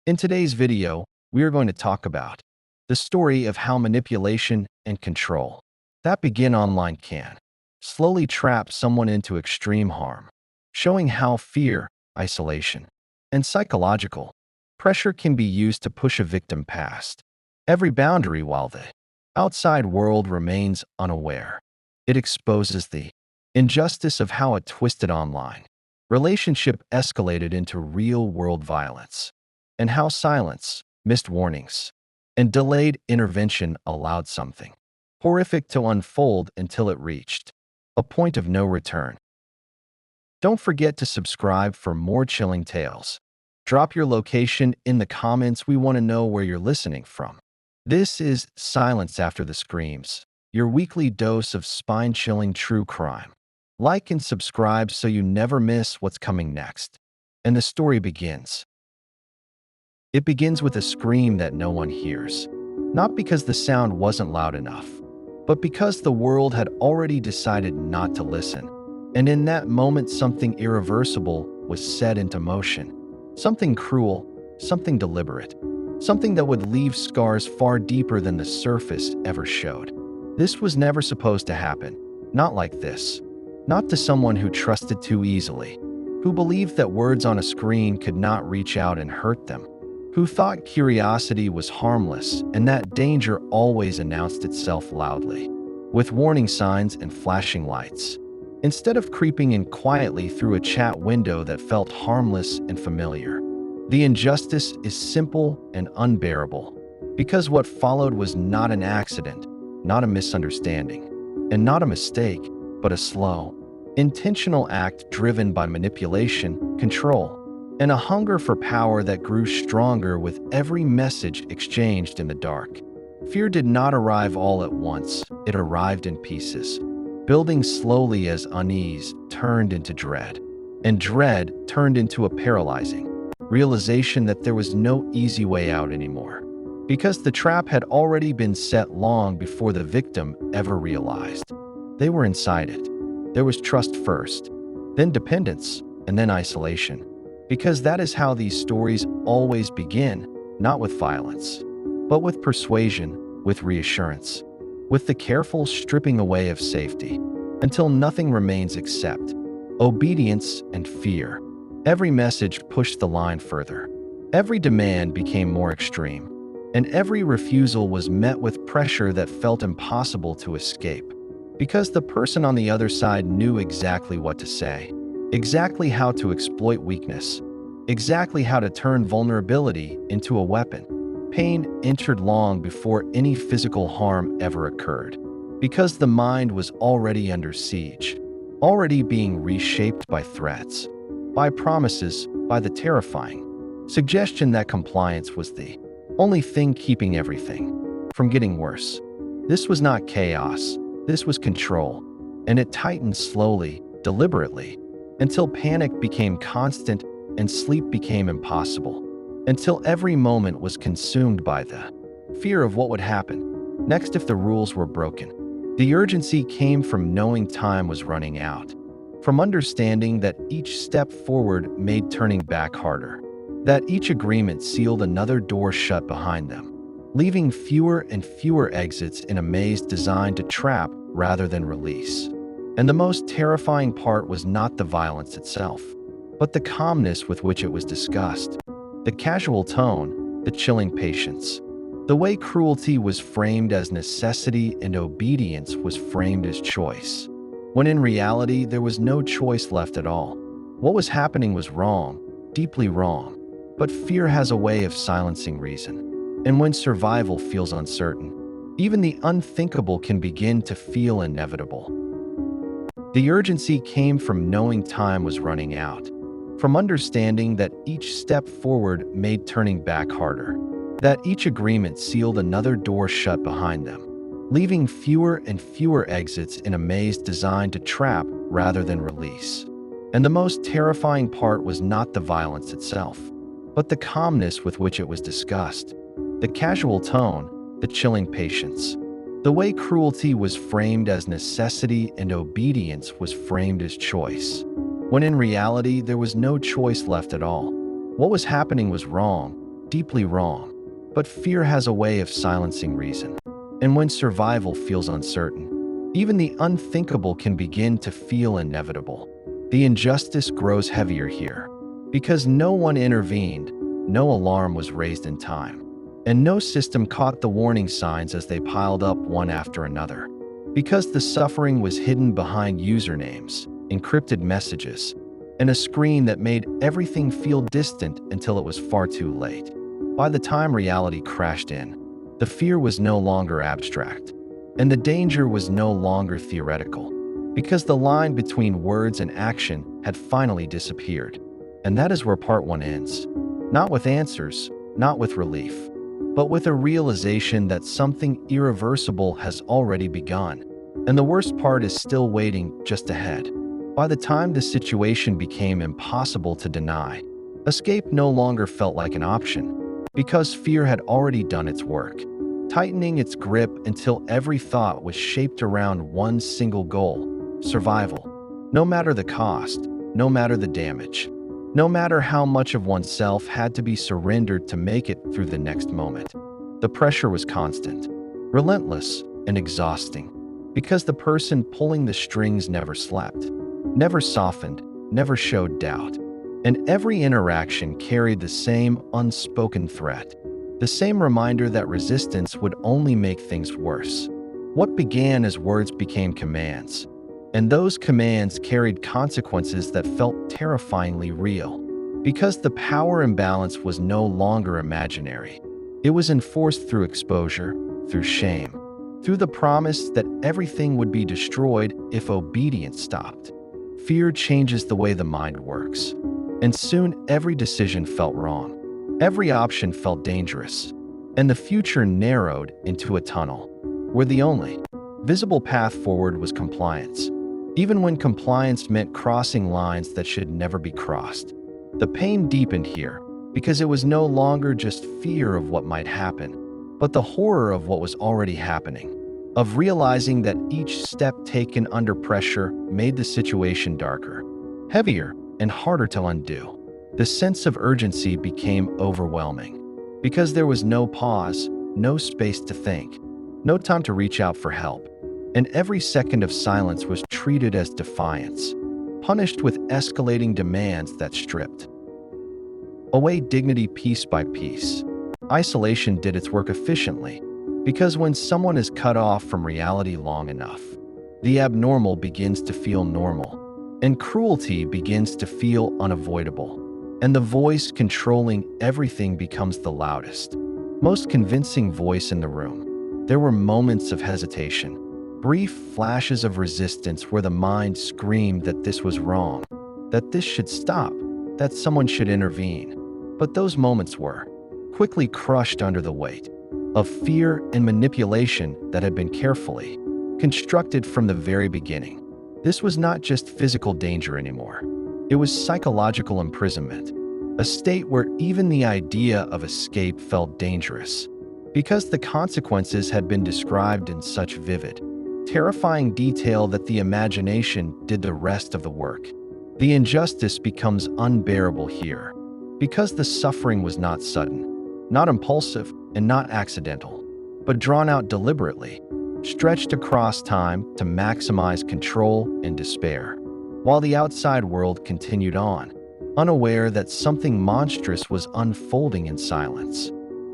In today's video, we are going to talk about the story of how manipulation and control that begin online can slowly trap someone into extreme harm, showing how fear, isolation, and psychological pressure can be used to push a victim past every boundary while the outside world remains unaware. It exposes the injustice of how a twisted online relationship escalated into real-world violence, and how silence, missed warnings, and delayed intervention allowed something horrific to unfold until it reached a point of no return. Don't forget to subscribe for more chilling tales. Drop your location in the comments. We want to know where you're listening from. This is Silence After the Screams, your weekly dose of spine-chilling true crime. Like and subscribe so you never miss what's coming next. And the story begins. It begins with a scream that no one hears, not because the sound wasn't loud enough, but because the world had already decided not to listen. And in that moment, something irreversible was set into motion. Something cruel, something deliberate, something that would leave scars far deeper than the surface ever showed. This was never supposed to happen. Not like this. Not to someone who trusted too easily, who believed that words on a screen could not reach out and hurt them, who thought curiosity was harmless and that danger always announced itself loudly, with warning signs and flashing lights, instead of creeping in quietly through a chat window that felt harmless and familiar. The injustice is simple and unbearable, because what followed was not an accident, not a misunderstanding, and not a mistake, but a slow, intentional act driven by manipulation, control, and a hunger for power that grew stronger with every message exchanged in the dark. Fear did not arrive all at once. It arrived in pieces, building slowly as unease turned into dread, and dread turned into a paralyzing realization that there was no easy way out anymore, because the trap had already been set long before the victim ever realized. They were inside it. There was trust first, then dependence, and then isolation. Because that is how these stories always begin, not with violence, but with persuasion, with reassurance, with the careful stripping away of safety, until nothing remains except obedience and fear. Every message pushed the line further. Every demand became more extreme, and every refusal was met with pressure that felt impossible to escape. Because the person on the other side knew exactly what to say, exactly how to exploit weakness, exactly how to turn vulnerability into a weapon. Pain entered long before any physical harm ever occurred, because the mind was already under siege, already being reshaped by threats, by promises, by the terrifying suggestion that compliance was the only thing keeping everything from getting worse. This was not chaos. This was control, and it tightened slowly, deliberately, until panic became constant and sleep became impossible, until every moment was consumed by the fear of what would happen next if the rules were broken. The urgency came from knowing time was running out, from understanding that each step forward made turning back harder, that each agreement sealed another door shut behind them, leaving fewer and fewer exits in a maze designed to trap rather than release. And the most terrifying part was not the violence itself, but the calmness with which it was discussed, the casual tone, the chilling patience, the way cruelty was framed as necessity and obedience was framed as choice, when in reality there was no choice left at all. What was happening was wrong, deeply wrong, but fear has a way of silencing reason. And when survival feels uncertain, even the unthinkable can begin to feel inevitable. The urgency came from knowing time was running out, from understanding that each step forward made turning back harder, that each agreement sealed another door shut behind them, leaving fewer and fewer exits in a maze designed to trap rather than release. And the most terrifying part was not the violence itself, but the calmness with which it was discussed, the casual tone, the chilling patience, the way cruelty was framed as necessity and obedience was framed as choice, when in reality there was no choice left at all. What was happening was wrong, deeply wrong. But fear has a way of silencing reason. And when survival feels uncertain, even the unthinkable can begin to feel inevitable. The injustice grows heavier here, because no one intervened, no alarm was raised in time, and no system caught the warning signs as they piled up one after another. Because the suffering was hidden behind usernames, encrypted messages, and a screen that made everything feel distant until it was far too late. By the time reality crashed in, the fear was no longer abstract, and the danger was no longer theoretical, because the line between words and action had finally disappeared. And that is where part one ends. Not with answers, not with relief, but with a realization that something irreversible has already begun. And the worst part is still waiting just ahead. By the time the situation became impossible to deny, escape no longer felt like an option, because fear had already done its work, tightening its grip until every thought was shaped around one single goal: survival. No matter the cost, no matter the damage, no matter how much of oneself had to be surrendered to make it through the next moment. The pressure was constant, relentless, and exhausting, because the person pulling the strings never slept, never softened, never showed doubt. And every interaction carried the same unspoken threat, the same reminder that resistance would only make things worse. What began as words became commands, and those commands carried consequences that felt terrifyingly real. Because the power imbalance was no longer imaginary, it was enforced through exposure, through shame, through the promise that everything would be destroyed if obedience stopped. Fear changes the way the mind works, and soon every decision felt wrong. Every option felt dangerous, and the future narrowed into a tunnel, where the only visible path forward was compliance, even when compliance meant crossing lines that should never be crossed. The pain deepened here, because it was no longer just fear of what might happen, but the horror of what was already happening, of realizing that each step taken under pressure made the situation darker, heavier, and harder to undo. The sense of urgency became overwhelming, because there was no pause, no space to think, no time to reach out for help, and every second of silence was treated as defiance, punished with escalating demands that stripped away dignity piece by piece. Isolation did its work efficiently, because when someone is cut off from reality long enough, the abnormal begins to feel normal, and cruelty begins to feel unavoidable. And the voice controlling everything becomes the loudest, most convincing voice in the room. There were moments of hesitation, brief flashes of resistance where the mind screamed that this was wrong, that this should stop, that someone should intervene. But those moments were quickly crushed under the weight of fear and manipulation that had been carefully constructed from the very beginning. This was not just physical danger anymore. It was psychological imprisonment, a state where even the idea of escape felt dangerous, because the consequences had been described in such vivid, terrifying detail that the imagination did the rest of the work. The injustice becomes unbearable here, because the suffering was not sudden, not impulsive, and not accidental, but drawn out deliberately, stretched across time to maximize control and despair. While the outside world continued on, unaware that something monstrous was unfolding in silence.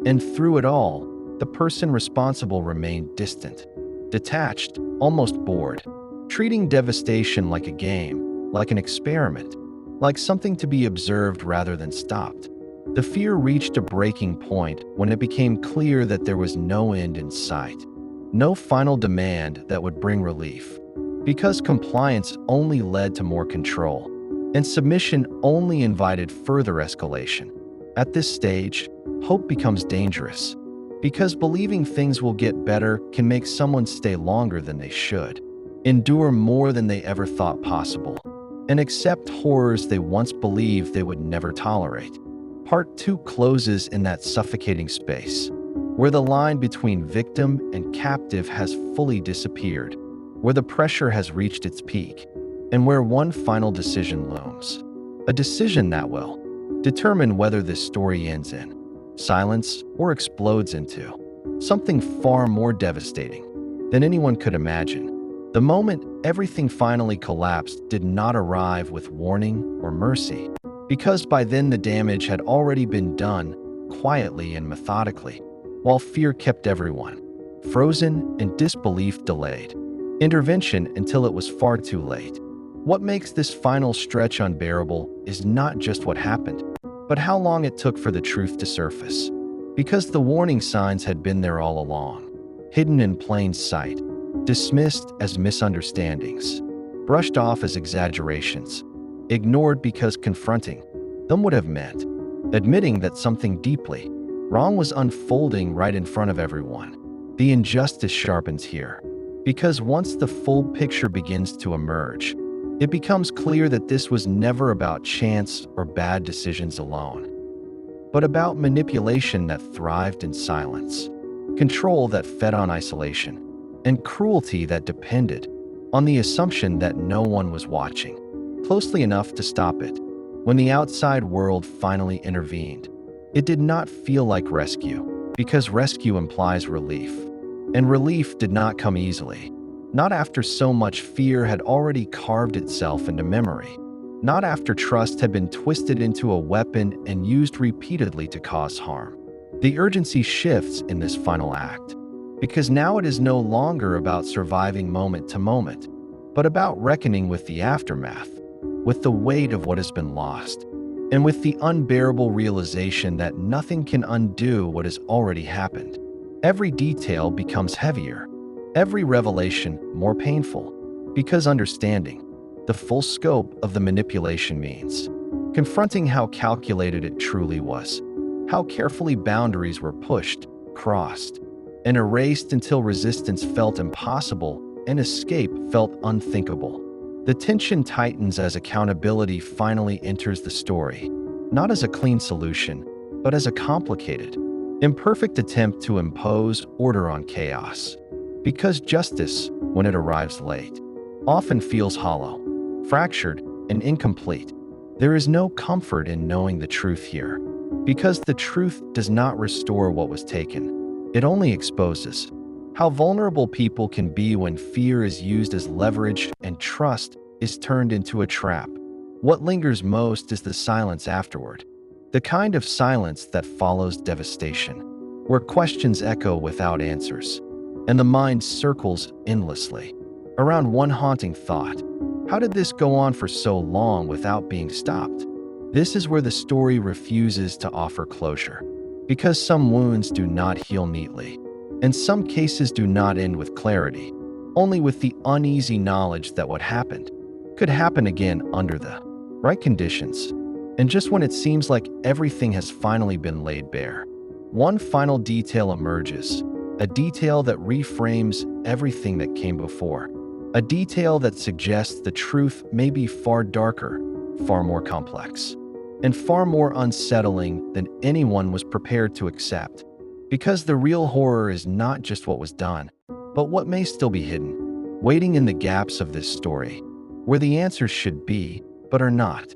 And through it all, the person responsible remained distant, detached, almost bored, treating devastation like a game, like an experiment, like something to be observed rather than stopped. The fear reached a breaking point when it became clear that there was no end in sight, no final demand that would bring relief, because compliance only led to more control, and submission only invited further escalation. At this stage, hope becomes dangerous, because believing things will get better can make someone stay longer than they should, endure more than they ever thought possible, and accept horrors they once believed they would never tolerate. Part 2 closes in that suffocating space, where the line between victim and captive has fully disappeared, where the pressure has reached its peak, and where one final decision looms. A decision that will determine whether this story ends in silence, or explodes into something far more devastating than anyone could imagine. The moment everything finally collapsed did not arrive with warning or mercy, because by then the damage had already been done quietly and methodically, while fear kept everyone frozen and disbelief delayed intervention until it was far too late. What makes this final stretch unbearable is not just what happened, but how long it took for the truth to surface. Because the warning signs had been there all along, hidden in plain sight, dismissed as misunderstandings, brushed off as exaggerations, ignored because confronting them would have meant admitting that something deeply wrong was unfolding right in front of everyone. The injustice sharpens here, because once the full picture begins to emerge, it becomes clear that this was never about chance or bad decisions alone, but about manipulation that thrived in silence, control that fed on isolation, and cruelty that depended on the assumption that no one was watching closely enough to stop it. When the outside world finally intervened, it did not feel like rescue, because rescue implies relief, and relief did not come easily. Not after so much fear had already carved itself into memory. Not after trust had been twisted into a weapon and used repeatedly to cause harm. The urgency shifts in this final act, because now it is no longer about surviving moment to moment, but about reckoning with the aftermath, with the weight of what has been lost, and with the unbearable realization that nothing can undo what has already happened. Every detail becomes heavier, every revelation more painful, because understanding the full scope of the manipulation means confronting how calculated it truly was, how carefully boundaries were pushed, crossed, and erased until resistance felt impossible and escape felt unthinkable. The tension tightens as accountability finally enters the story, not as a clean solution, but as a complicated, imperfect attempt to impose order on chaos. Because justice, when it arrives late, often feels hollow, fractured, and incomplete. There is no comfort in knowing the truth here, because the truth does not restore what was taken. It only exposes how vulnerable people can be when fear is used as leverage and trust is turned into a trap. What lingers most is the silence afterward, the kind of silence that follows devastation, where questions echo without answers, and the mind circles endlessly around one haunting thought: how did this go on for so long without being stopped? This is where the story refuses to offer closure, because some wounds do not heal neatly, and some cases do not end with clarity, only with the uneasy knowledge that what happened could happen again under the right conditions. And just when it seems like everything has finally been laid bare, one final detail emerges, a detail that reframes everything that came before, a detail that suggests the truth may be far darker, far more complex, and far more unsettling than anyone was prepared to accept. Because the real horror is not just what was done, but what may still be hidden, waiting in the gaps of this story, where the answers should be, but are not.